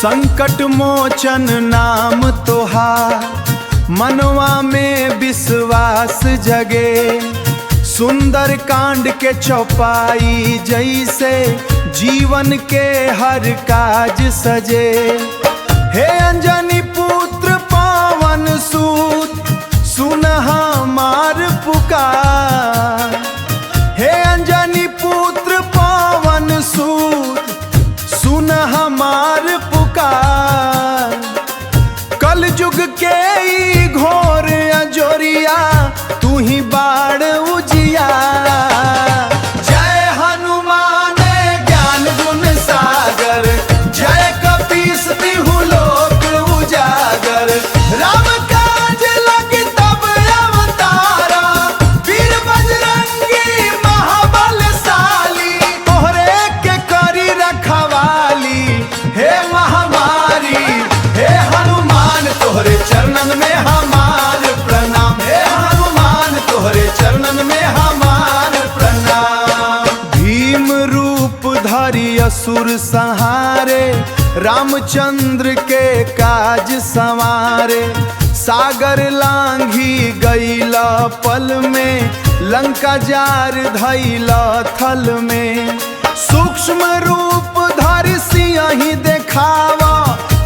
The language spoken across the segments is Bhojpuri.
संकट मोचन नाम तोहार मनवा में विश्वास जगे। सुंदर कांड के चौपाई जैसे जीवन के हर काज सजे। हे अंजनी पुत्र पावन सूत सुन हमार पुकार। हे अंजनी पुत्र पावन सूत सुन हमार पुकार। कल युग के ई घोर अजोरिया तू ही बाढ़ उजिया। जय हनुमान ज्ञान गुण सागर जय कपीस तिहु लोक उजागर। राम काज लगी तब अवतारा वीर बजरंगी महाबलशाली। तोहरे के करी रखवाली हे महामारी। हे हनुमान तोहरे चरणन में हमार प्रणाम। हे हनुमान तोहरे चरणन में हमार प्रणाम। भीम रूप धरि असुर संहारे रामचंद्र के काज संवारे। सागर लांघी गईला पल में लंका जार धैला थल में। सूक्ष्म रूप धरि सिंह देखावा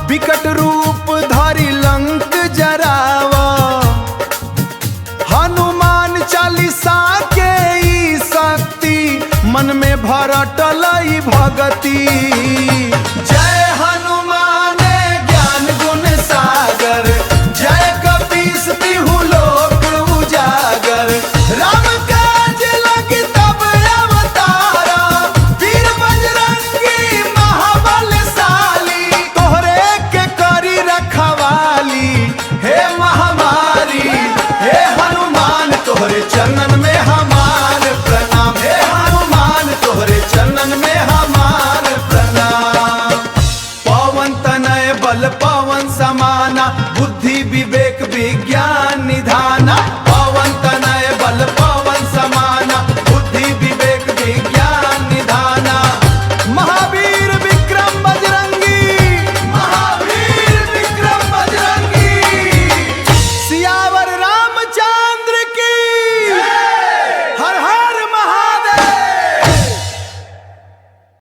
विकट रूप धरि लंक जरावा। हनुमान चालीसा के ई शक्ति मन में भरटल भगति। जय हनुमान ज्ञान गुण सागर